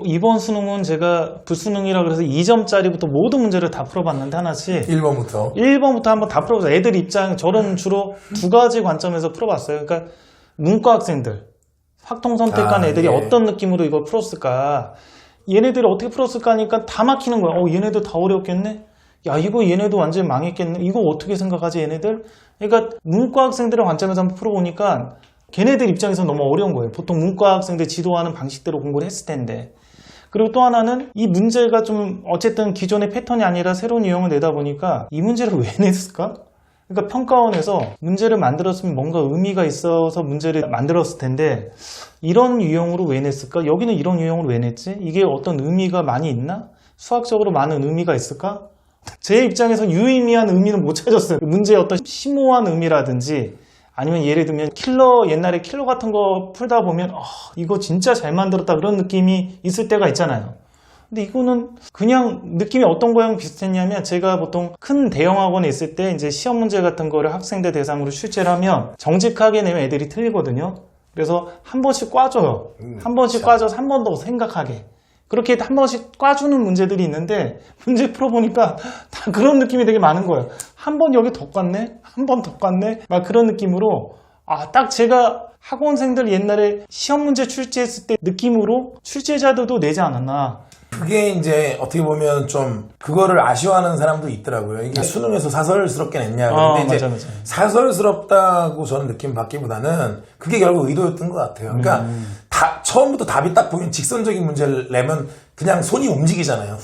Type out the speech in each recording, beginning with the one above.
이번 수능은 제가 불수능이라 그래서 2점짜리부터 모든 문제를 다 풀어봤는데 하나씩 1번부터 한번 다 풀어봤어요. 애들 입장, 저는 주로 두 가지 관점에서 풀어봤어요. 그러니까 문과 학생들, 확통선택한 애들이 어떤 느낌으로 이걸 풀었을까, 얘네들이 어떻게 풀었을까 하니까 다 막히는 거야. 얘네들 다 어려웠겠네? 야, 이거 얘네도 완전 망했겠네? 이거 어떻게 생각하지 얘네들? 그러니까 문과 학생들의 관점에서 한번 풀어보니까 걔네들 입장에서 너무 어려운 거예요. 보통 문과 학생들 지도하는 방식대로 공부를 했을 텐데. 그리고 또 하나는 이 문제가 좀 어쨌든 기존의 패턴이 아니라 새로운 유형을 내다 보니까 이 문제를 왜 냈을까? 그러니까 평가원에서 문제를 만들었으면 뭔가 의미가 있어서 문제를 만들었을 텐데 이런 유형으로 왜 냈을까? 여기는 이런 유형으로 왜 냈지? 이게 어떤 의미가 많이 있나? 수학적으로 많은 의미가 있을까? 제 입장에서 유의미한 의미는 못 찾았어요. 문제의 어떤 심오한 의미라든지 아니면 예를 들면 옛날에 킬러 같은 거 풀다 보면 이거 진짜 잘 만들었다 그런 느낌이 있을 때가 있잖아요. 근데 이거는 그냥 느낌이 어떤 거랑 비슷했냐면 제가 보통 큰 대형 학원에 있을 때 이제 시험 문제 같은 거를 학생들 대상으로 출제를 하면 정직하게 내면 애들이 틀리거든요. 그래서 한 번씩 꽈줘요. 한 번씩 꽈줘서 한 번 더 생각하게. 그렇게 한 번씩 꽈주는 문제들이 있는데 문제 풀어보니까 다 그런 느낌이 되게 많은 거예요. 한 번 여기 더 깠네? 한 번 더 깠네? 막 그런 느낌으로 딱 제가 학원생들 옛날에 시험 문제 출제했을 때 느낌으로 출제자들도 내지 않았나. 그게 이제 어떻게 보면 좀 그거를 아쉬워하는 사람도 있더라고요. 이게 수능에서 사설스럽게 냈냐. 근데 이제 맞아. 사설스럽다고 저는 느낌 받기보다는 그게 결국 의도였던 것 같아요. 그러니까 처음부터 답이 딱 보면 직선적인 문제를 내면 그냥 손이 움직이잖아요.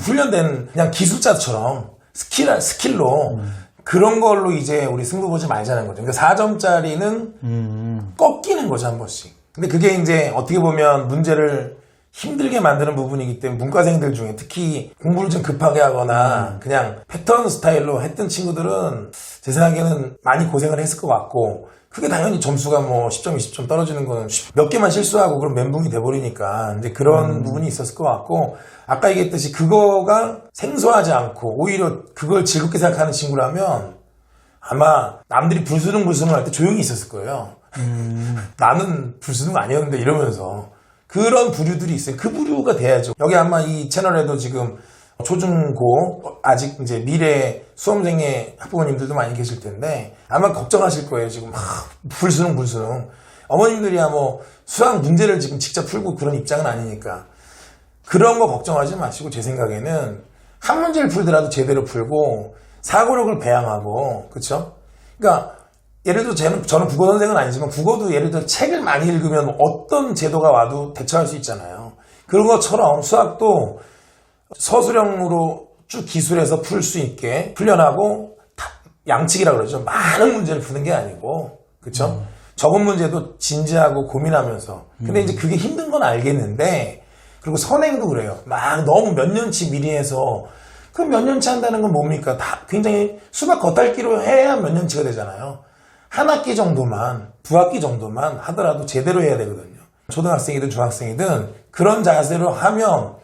훈련된 그냥 기술자처럼 스킬로 그런 걸로 이제 우리 승부 보지 말자는 거죠. 그러니까 4점짜리는 꺾이는 거죠, 한 번씩. 근데 그게 이제 어떻게 보면 문제를 힘들게 만드는 부분이기 때문에 문과생들 중에 특히 공부를 좀 급하게 하거나 그냥 패턴 스타일로 했던 친구들은 제 생각에는 많이 고생을 했을 것 같고 그게 당연히 점수가 뭐 10점, 20점 떨어지는 거는 몇 개만 실수하고 그럼 멘붕이 돼버리니까 이제 그런 부분이 있었을 것 같고 아까 얘기했듯이 그거가 생소하지 않고 오히려 그걸 즐겁게 생각하는 친구라면 아마 남들이 불수능 할 때 조용히 있었을 거예요. 나는 불수능 아니었는데 이러면서 그런 부류들이 있어요. 그 부류가 돼야죠. 여기 아마 이 채널에도 지금 초중고 아직 이제 미래 수험생의 학부모님들도 많이 계실 텐데 아마 걱정하실 거예요. 지금 불수능 어머님들이야 뭐 수학 문제를 지금 직접 풀고 그런 입장은 아니니까 그런 거 걱정하지 마시고 제 생각에는 한 문제를 풀더라도 제대로 풀고 사고력을 배양하고 그렇죠? 그러니까 예를 들어 저는 국어 선생은 아니지만 국어도 예를 들어 책을 많이 읽으면 어떤 제도가 와도 대처할 수 있잖아요. 그런 것처럼 수학도 서술형으로 쭉 기술해서 풀 수 있게 훈련하고 양측이라고 그러죠. 많은 문제를 푸는 게 아니고 그렇죠? 적은 문제도 진지하고 고민하면서 근데 이제 그게 힘든 건 알겠는데 그리고 선행도 그래요. 막 너무 몇 년치 미리 해서 그럼 몇 년치 한다는 건 뭡니까? 다 굉장히 수박 겉핥기로 해야 몇 년치가 되잖아요. 한 학기 정도만, 두 학기 정도만 하더라도 제대로 해야 되거든요. 초등학생이든 중학생이든 그런 자세로 하면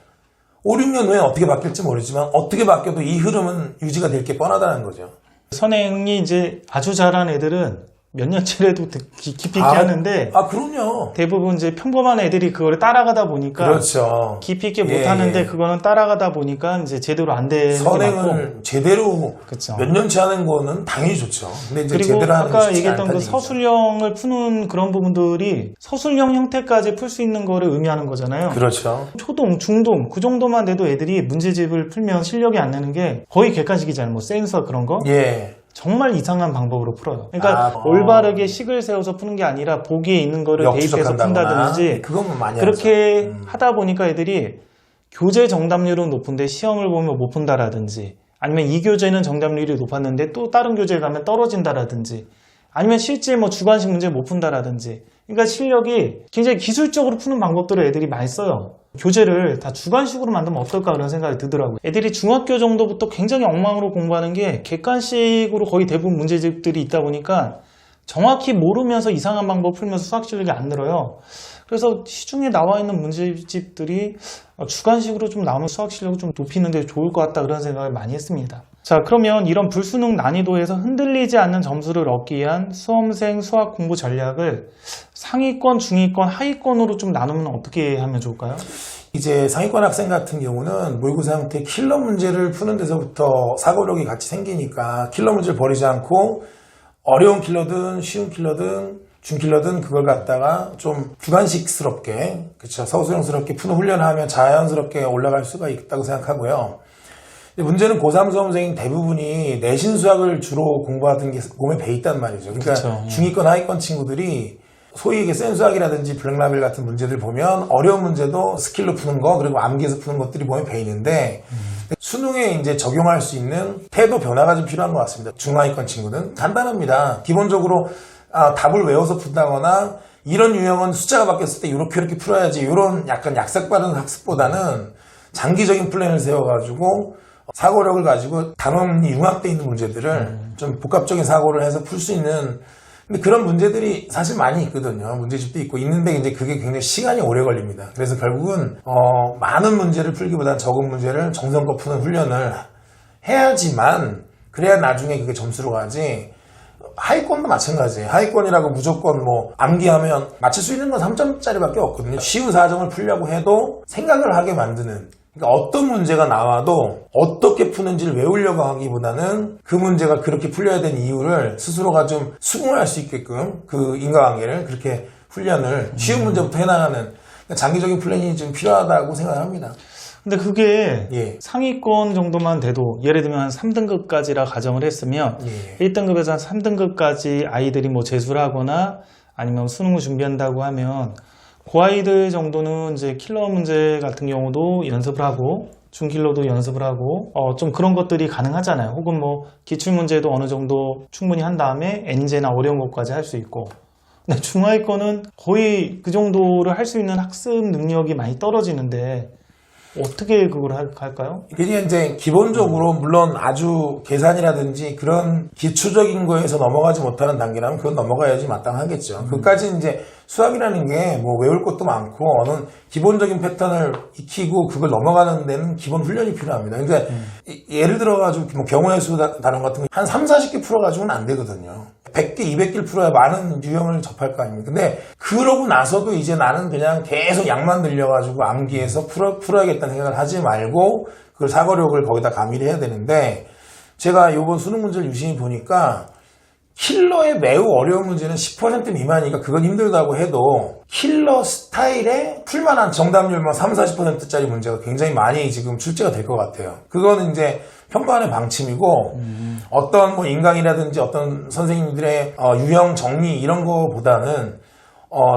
5, 6년 후에 어떻게 바뀔지 모르지만 어떻게 바뀌어도 이 흐름은 유지가 될 게 뻔하다는 거죠. 선행이 이제 아주 잘한 애들은 몇 년치라도 깊이 있게 하는데 그럼요. 대부분 이제 평범한 애들이 그거를 따라가다 보니까 그렇죠. 깊이 있게 못하는데 그거는 따라가다 보니까 이제 제대로 안 되는 게 선행을 제대로 그쵸. 몇 년치 하는 거는 당연히 좋죠. 근데 이제 그리고 제대로 하는 아까 얘기했던 그 서술형을 푸는 그런 부분들이 서술형 형태까지 풀 수 있는 거를 의미하는 거잖아요. 그렇죠. 초동, 중동 그 정도만 돼도 애들이 문제집을 풀면 실력이 안 느는 게 거의 객관식이잖아요. 뭐 센서 그런 거. 예. 정말 이상한 방법으로 풀어요. 그러니까 올바르게 식을 세워서 푸는 게 아니라 보기에 있는 거를 대입해서 푼다든지 그건 많이 그렇게 하다 보니까 애들이 교재 정답률은 높은데 시험을 보면 못 푼다라든지 아니면 이 교재는 정답률이 높았는데 또 다른 교재에 가면 떨어진다라든지 아니면 실제 뭐 주관식 문제 못 푼다라든지 그러니까 실력이 굉장히 기술적으로 푸는 방법들을 애들이 많이 써요. 교재를 다 주관식으로 만들면 어떨까 그런 생각이 들더라고요. 애들이 중학교 정도부터 굉장히 엉망으로 공부하는 게 객관식으로 거의 대부분 문제집들이 있다 보니까 정확히 모르면서 이상한 방법 풀면서 수학 실력이 안 늘어요. 그래서 시중에 나와 있는 문제집들이 주관식으로 좀 나오면 수학 실력을 좀 높이는 데 좋을 것 같다 그런 생각을 많이 했습니다. 자, 그러면 이런 불수능 난이도에서 흔들리지 않는 점수를 얻기 위한 수험생 수학 공부 전략을 상위권, 중위권, 하위권으로 좀 나누면 어떻게 하면 좋을까요? 이제 상위권 학생 같은 경우는 모의고사 형태 킬러 문제를 푸는 데서부터 사고력이 같이 생기니까 킬러 문제를 버리지 않고 어려운 킬러든 쉬운 킬러든 중킬러든 그걸 갖다가 좀 주관식스럽게, 그쵸, 서술형스럽게 푸는 훈련을 하면 자연스럽게 올라갈 수가 있다고 생각하고요. 근데 문제는 고3 수험생 대부분이 내신 수학을 주로 공부하던 게 몸에 배 있단 말이죠. 그러니까 그쵸. 중위권, 하위권 친구들이 소위 이게 센수학이라든지 블랙라벨 같은 문제들 보면 어려운 문제도 스킬로 푸는 거, 그리고 암기해서 푸는 것들이 몸에 배 있는데 수능에 이제 적용할 수 있는 태도 변화가 좀 필요한 것 같습니다. 중하위권 친구는 간단합니다. 기본적으로 답을 외워서 푼다거나 이런 유형은 숫자가 바뀌었을 때 이렇게 풀어야지, 이런 약간 약삭빠른 학습보다는 장기적인 플랜을 세워가지고 사고력을 가지고 단원이 융합되어 있는 문제들을 좀 복합적인 사고를 해서 풀 수 있는, 근데 그런 문제들이 사실 많이 있거든요. 문제집도 있고 있는데 이제 그게 굉장히 시간이 오래 걸립니다. 그래서 결국은 많은 문제를 풀기보다는 적은 문제를 정성껏 푸는 훈련을 해야지만, 그래야 나중에 그게 점수로 가지. 하위권도 마찬가지예요. 하위권이라고 무조건 뭐 암기하면 맞출 수 있는 건 3점짜리밖에 없거든요. 쉬운 사정을 풀려고 해도 생각을 하게 만드는, 그러니까 어떤 문제가 나와도 어떻게 푸는지를 외우려고 하기보다는 그 문제가 그렇게 풀려야 되는 이유를 스스로가 좀 수긍할 수 있게끔 그 인과관계를 그렇게 훈련을 쉬운 문제부터 해나가는, 그러니까 장기적인 플랜이 좀 필요하다고 생각합니다. 근데 그게 예. 상위권 정도만 돼도, 예를 들면 한 3등급까지라 가정을 했으면 예. 1등급에서 한 3등급까지 아이들이 뭐 재수를 하거나 아니면 수능을 준비한다고 하면 그 아이들 정도는 이제 킬러 문제 같은 경우도 연습을 하고 중킬러도 연습을 하고 좀 그런 것들이 가능하잖아요. 혹은 뭐 기출문제도 어느 정도 충분히 한 다음에 N제나 어려운 것까지 할 수 있고. 근데 중하위권은 거의 그 정도를 할 수 있는 학습 능력이 많이 떨어지는데 어떻게 그걸 할까요? 이게 이제 기본적으로 물론 아주 계산이라든지 그런 기초적인 거에서 넘어가지 못하는 단계라면 그건 넘어가야지 마땅하겠죠. 그까지 이제 수학이라는 게 뭐 외울 것도 많고 어느 기본적인 패턴을 익히고 그걸 넘어가는 데는 기본 훈련이 필요합니다. 그러니까 예를 들어가지고 뭐 경우의 수 단원 같은 거 한 3, 40개 풀어가지고는 안 되거든요. 100개, 200개를 풀어야 많은 유형을 접할 거 아닙니까? 근데 그러고 나서도 이제 나는 그냥 계속 양만 늘려가지고 암기해서 풀어야겠다는 생각을 하지 말고 그걸 사고력을 거기다 가미를 해야 되는데, 제가 이번 수능 문제를 유심히 보니까 킬러의 매우 어려운 문제는 10% 미만이니까 그건 힘들다고 해도 킬러 스타일의 풀만한 정답률 뭐 3, 40%짜리 문제가 굉장히 많이 지금 출제가 될 것 같아요. 그거는 이제 평가원의 방침이고 어떤 뭐 인강이라든지 어떤 선생님들의 유형 정리 이런 거보다는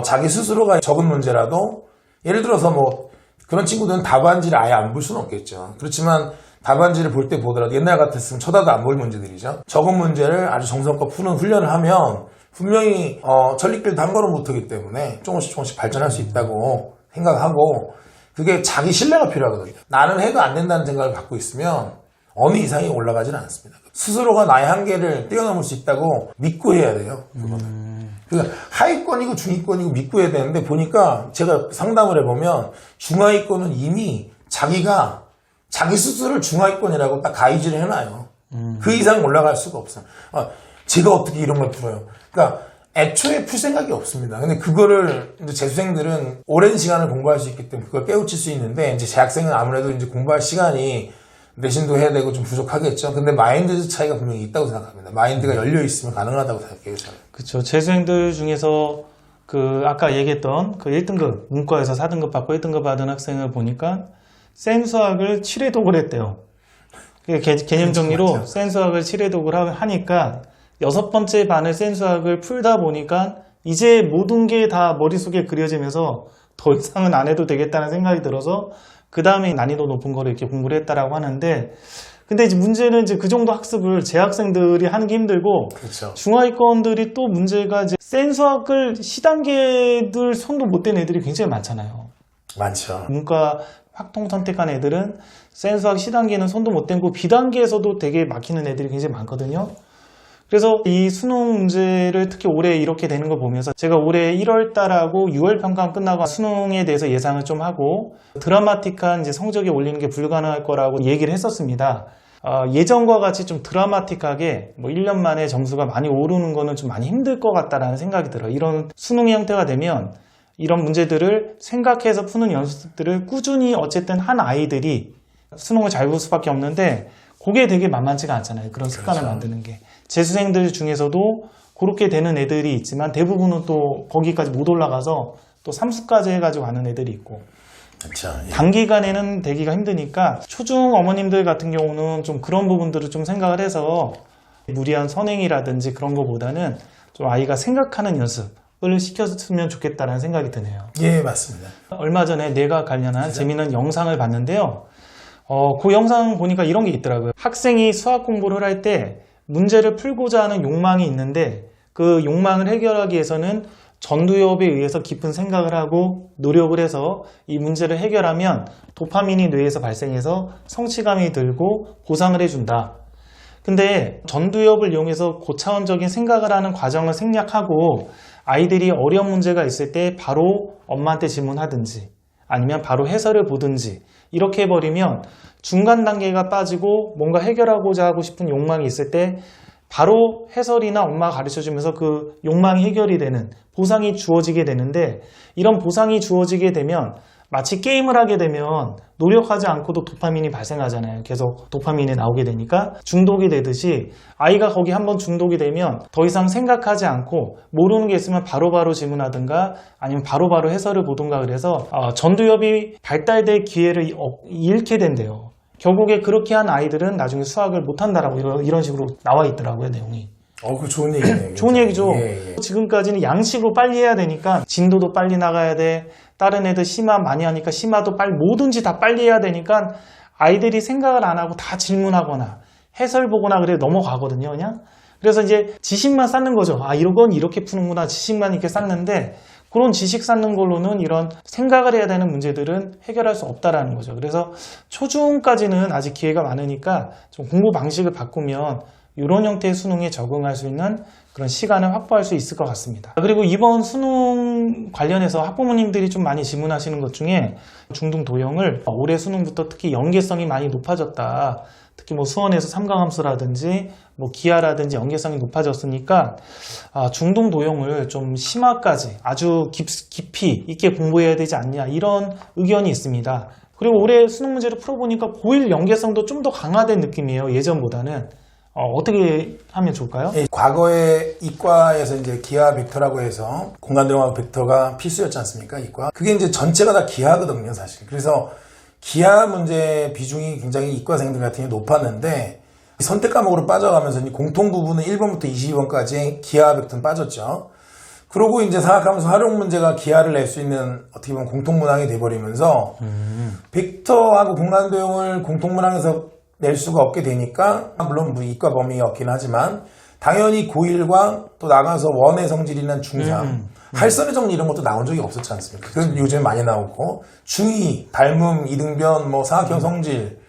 자기 스스로가 적은 문제라도, 예를 들어서 뭐 그런 친구들은 답안지를 아예 안 볼 수는 없겠죠. 그렇지만 답안지를 볼 때 보더라도 옛날 같았으면 쳐다도 안 볼 문제들이죠. 적은 문제를 아주 정성껏 푸는 훈련을 하면 분명히 천리길 단거는 못하기 때문에 조금씩 발전할 수 있다고 생각하고, 그게 자기 신뢰가 필요하거든요. 나는 해도 안 된다는 생각을 갖고 있으면 어느 이상이 올라가지는 않습니다. 스스로가 나의 한계를 뛰어넘을 수 있다고 믿고 해야 돼요. 그거는. 그러니까 하위권이고 중위권이고 믿고 해야 되는데, 보니까 제가 상담을 해보면 중하위권은 이미 자기가 자기 스스로를 중하위권이라고 딱 가이드를 해놔요. 그 이상 올라갈 수가 없어요. 제가 어떻게 이런 걸 풀어요? 그러니까 애초에 풀 생각이 없습니다. 근데 그거를 이제 재수생들은 오랜 시간을 공부할 수 있기 때문에 그걸 깨우칠 수 있는데, 이제 재학생은 아무래도 이제 공부할 시간이 내신도 해야 되고 좀 부족하겠죠. 근데 마인드 차이가 분명히 있다고 생각합니다. 마인드가 열려 있으면 가능하다고 생각해요, 저는. 그렇죠. 재수생들 중에서 그 아까 얘기했던 그 1등급 문과에서 4등급 받고 1등급 받은 학생을 보니까 센 수학을 7회 독을 했대요. 개념 정리로 센 수학을 7회 독을 하니까 6번째 반을 센 수학을 풀다 보니까 이제 모든 게 다 머릿속에 그려지면서 더 이상은 안 해도 되겠다는 생각이 들어서 그 다음에 난이도 높은 거를 이렇게 공부를 했다라고 하는데, 근데 이제 문제는 이제 그 정도 학습을 재학생들이 하는 게 힘들고, 그렇죠. 중하위권들이 또 문제가 이제 센 수학을 C단계들 손도 못 댄 애들이 굉장히 많잖아요. 많죠. 문과 확통 선택한 애들은 센 수학 C단계는 손도 못 댄고 B단계에서도 되게 막히는 애들이 굉장히 많거든요. 그래서 이 수능 문제를 특히 올해 이렇게 되는 걸 보면서 제가 올해 1월 달하고 6월 평가 끝나고 수능에 대해서 예상을 좀 하고 드라마틱한 이제 성적이 올리는 게 불가능할 거라고 얘기를 했었습니다. 예전과 같이 좀 드라마틱하게 뭐 1년 만에 점수가 많이 오르는 거는 좀 많이 힘들 것 같다라는 생각이 들어요. 이런 수능 형태가 되면 이런 문제들을 생각해서 푸는 연습들을 꾸준히 어쨌든 한 아이들이 수능을 잘 볼 수밖에 없는데 그게 되게 만만치가 않잖아요. 그런 습관을 그렇죠. 만드는 게. 재수생들 중에서도 그렇게 되는 애들이 있지만 대부분은 또 거기까지 못 올라가서 또 삼수까지 해가지고 가는 애들이 있고 그렇죠. 예. 단기간에는 되기가 힘드니까 초중 어머님들 같은 경우는 좀 그런 부분들을 좀 생각을 해서 무리한 선행이라든지 그런 거보다는 좀 아이가 생각하는 연습을 시켰으면 좋겠다는 생각이 드네요. 예, 맞습니다. 얼마 전에 뇌과 관련한 재미있는 영상을 봤는데요. 그 영상 보니까 이런 게 있더라고요. 학생이 수학 공부를 할 때 문제를 풀고자 하는 욕망이 있는데 그 욕망을 해결하기 위해서는 전두엽에 의해서 깊은 생각을 하고 노력을 해서 이 문제를 해결하면 도파민이 뇌에서 발생해서 성취감이 들고 보상을 해준다. 근데 전두엽을 이용해서 고차원적인 생각을 하는 과정을 생략하고 아이들이 어려운 문제가 있을 때 바로 엄마한테 질문하든지 아니면 바로 해설을 보든지 이렇게 해버리면 중간 단계가 빠지고 뭔가 해결하고자 하고 싶은 욕망이 있을 때 바로 해설이나 엄마가 가르쳐주면서 그 욕망이 해결이 되는 보상이 주어지게 되는데 이런 보상이 주어지게 되면 마치 게임을 하게 되면 노력하지 않고도 도파민이 발생하잖아요. 계속 도파민이 나오게 되니까 중독이 되듯이 아이가 거기 한번 중독이 되면 더 이상 생각하지 않고 모르는 게 있으면 바로바로 질문하든가 아니면 바로바로 해설을 보든가 그래서 전두엽이 발달될 기회를 잃게 된대요. 결국에 그렇게 한 아이들은 나중에 수학을 못한다라고 이런 식으로 나와 있더라고요, 내용이. 그 좋은 얘기네요. 좋은 얘기죠. 예. 지금까지는 양식으로 빨리 해야 되니까 진도도 빨리 나가야 돼. 다른 애들 심화 많이 하니까 심화도 빨리 뭐든지 다 빨리 해야 되니까 아이들이 생각을 안 하고 다 질문하거나 해설 보거나 그래 넘어가거든요, 그냥. 그래서 이제 지식만 쌓는 거죠. 이건 이렇게 푸는구나. 지식만 이렇게 쌓는데 그런 지식 쌓는 걸로는 이런 생각을 해야 되는 문제들은 해결할 수 없다라는 거죠. 그래서 초중까지는 아직 기회가 많으니까 좀 공부 방식을 바꾸면 이런 형태의 수능에 적응할 수 있는 그런 시간을 확보할 수 있을 것 같습니다. 그리고 이번 수능 관련해서 학부모님들이 좀 많이 질문하시는 것 중에 중등 도형을 올해 수능부터 특히 연계성이 많이 높아졌다. 특히 뭐 수원에서 삼강함수라든지 뭐 기하라든지 연계성이 높아졌으니까 중등 도형을 좀 심화까지 아주 깊이 있게 공부해야 되지 않냐 이런 의견이 있습니다. 그리고 올해 수능 문제를 풀어보니까 고1 연계성도 좀 더 강화된 느낌이에요. 예전보다는. 어떻게 하면 좋을까요? 과거에 이과에서 이제 기하 벡터라고 해서 공간도형하고 벡터가 필수였지 않습니까? 이과. 그게 이제 전체가 다 기하거든요, 사실. 그래서 기하 문제 비중이 굉장히 이과생들 같은 경우에 높았는데 선택 과목으로 빠져가면서 공통 부분은 1번부터 22번까지 기하 벡터는 빠졌죠. 그러고 이제 사각함수 활용 문제가 기하를 낼 수 있는 어떻게 보면 공통문항이 돼버리면서 벡터하고 공간도형을 공통문항에서 낼 수가 없게 되니까 물론 이과 범위가 없긴 하지만 당연히 고1과 또 나가서 원의 성질이나 중3 할선의 정리 이런 것도 나온 적이 없었지 않습니까? 그건 요즘에 많이 나오고 중2, 닮음, 이등변, 뭐 사각형 성질,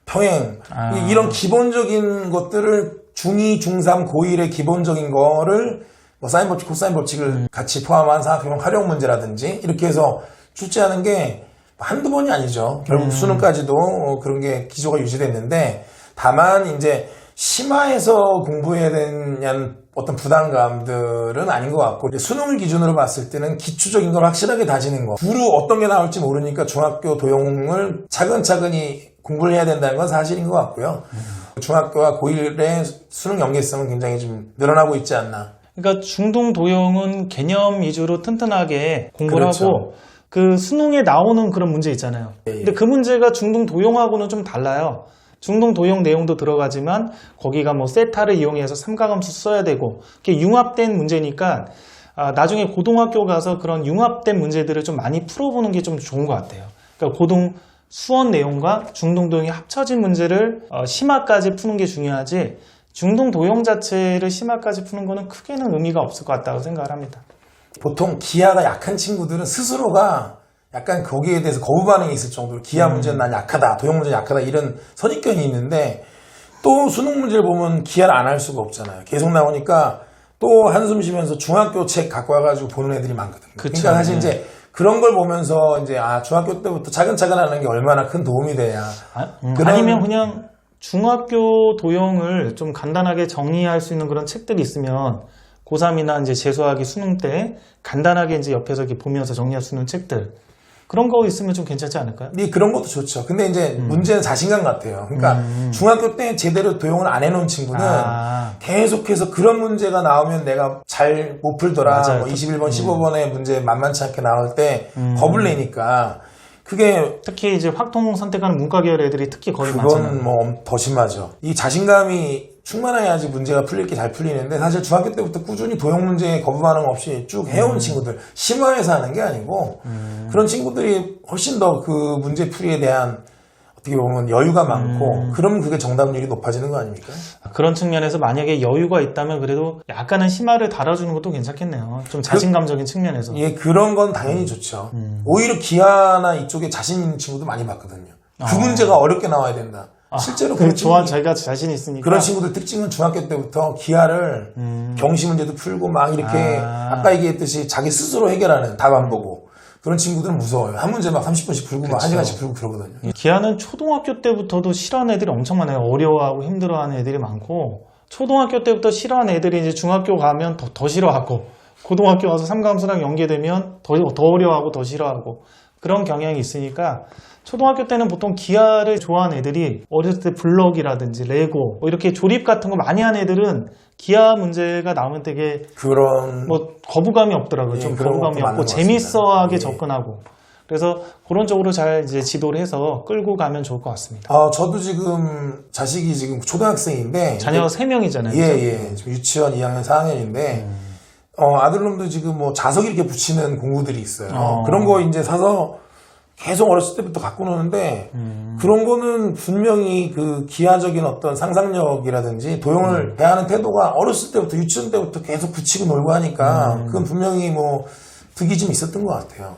평행 이런 기본적인 것들을 중2, 중3, 고1의 기본적인 거를 뭐 사인 법칙, 코사인 법칙을 같이 포함한 사각형 활용 문제라든지 이렇게 해서 출제하는 게 한두 번이 아니죠. 결국 수능까지도 그런 게 기조가 유지됐는데 다만 이제 심화해서 공부해야 되는 어떤 부담감들은 아닌 것 같고 수능을 기준으로 봤을 때는 기초적인 걸 확실하게 다지는 거 두루 어떤 게 나올지 모르니까 중학교 도형을 차근차근히 공부를 해야 된다는 건 사실인 것 같고요. 중학교와 고1의 수능 연계성은 굉장히 좀 늘어나고 있지 않나. 그러니까 중등 도형은 개념 위주로 튼튼하게 공부를 그렇죠. 하고 그 수능에 나오는 그런 문제 있잖아요. 근데 그 문제가 중등 도형하고는 좀 달라요. 중등 도형 내용도 들어가지만 거기가 뭐 세타를 이용해서 삼각함수 써야 되고 그게 융합된 문제니까 나중에 고등학교 가서 그런 융합된 문제들을 좀 많이 풀어보는 게 좀 좋은 것 같아요. 그러니까 고등 수원 내용과 중등 도형이 합쳐진 문제를 심화까지 푸는 게 중요하지 중등 도형 자체를 심화까지 푸는 거는 크게는 의미가 없을 것 같다고 생각을 합니다. 보통 기하가 약한 친구들은 스스로가 약간 거기에 대해서 거부 반응이 있을 정도로 기하 문제는 난 약하다, 도형 문제는 약하다 이런 선입견이 있는데 또 수능 문제를 보면 기하를 안 할 수가 없잖아요. 계속 나오니까 또 한숨 쉬면서 중학교 책 갖고 와가지고 보는 애들이 많거든요. 그쵸, 그러니까 사실 이제 그런 걸 보면서 이제 중학교 때부터 차근차근 하는 게 얼마나 큰 도움이 되냐. 아니면 그냥 중학교 도형을 좀 간단하게 정리할 수 있는 그런 책들이 있으면 고3이나 이제 재수하기 수능 때 간단하게 이제 옆에서 이렇게 보면서 정리할 수 있는 책들. 그런 거 있으면 좀 괜찮지 않을까요? 네, 그런 것도 좋죠. 근데 이제 문제는 자신감 같아요. 그러니까 중학교 때 제대로 도용을 안 해놓은 친구는 계속해서 그런 문제가 나오면 내가 잘 못 풀더라. 맞아요. 뭐 21번, 15번의 문제 만만치 않게 나올 때 겁을 내니까 그게 특히 이제 확통 선택하는 문과 계열 애들이 특히 거의 많잖아요. 그건 뭐 더 심하죠. 이 자신감이 충만해야지 문제가 풀릴 게 잘 풀리는데 사실 중학교 때부터 꾸준히 도형 문제에 거부 반응 없이 쭉 해온 친구들, 심화해서 하는 게 아니고 그런 친구들이 훨씬 더 그 문제 풀이에 대한 어떻게 보면 여유가 많고 그러면 그게 정답률이 높아지는 거 아닙니까? 그런 측면에서 만약에 여유가 있다면 그래도 약간은 심화를 달아주는 것도 괜찮겠네요. 좀 자신감적인 측면에서. 예, 그런 건 당연히 좋죠. 오히려 기하나 이쪽에 자신 있는 친구도 많이 봤거든요. 그 문제가 어렵게 나와야 된다. 실제로 그런 자기가 자신 있으니까. 그런 친구들 특징은 중학교 때부터 기하를 경시 문제도 풀고 막 이렇게 아까 얘기했듯이 자기 스스로 해결하는 답 안 보고 그런 친구들은 무서워요. 한 문제 막 30분씩 풀고 막 1시간씩 풀고 그러거든요. 기하는 초등학교 때부터도 싫어하는 애들이 엄청 많아요. 어려워하고 힘들어하는 애들이 많고 초등학교 때부터 싫어하는 애들이 이제 중학교 가면 더 싫어하고 고등학교 와서 삼감수랑 연계되면 더 어려워하고 더 싫어하고 그런 경향이 있으니까 초등학교 때는 보통 기하를 좋아하는 애들이 어렸을 때 블럭이라든지 레고 뭐 이렇게 조립 같은 거 많이 하는 애들은 기하 문제가 나오면 되게 그런 뭐 거부감이 없더라고요. 좀 그런 거부감이 것도 맞는 없고 것 재밌어하게 같습니다. 접근하고 그래서 그런 쪽으로 잘 이제 지도를 해서 끌고 가면 좋을 것 같습니다. 저도 지금 자식이 지금 초등학생인데 자녀가 3명이잖아요. 예. 지금 유치원 2학년 4학년인데 아들놈도 지금 뭐 자석 이렇게 붙이는 공구들이 있어요. 그런 거 이제 사서 계속 어렸을 때부터 갖고 노는데 그런 거는 분명히 그 기하적인 어떤 상상력이라든지 도형을 대하는 태도가 어렸을 때부터 유치원 때부터 계속 붙이고 놀고 하니까 그건 분명히 뭐 득이 좀 있었던 것 같아요.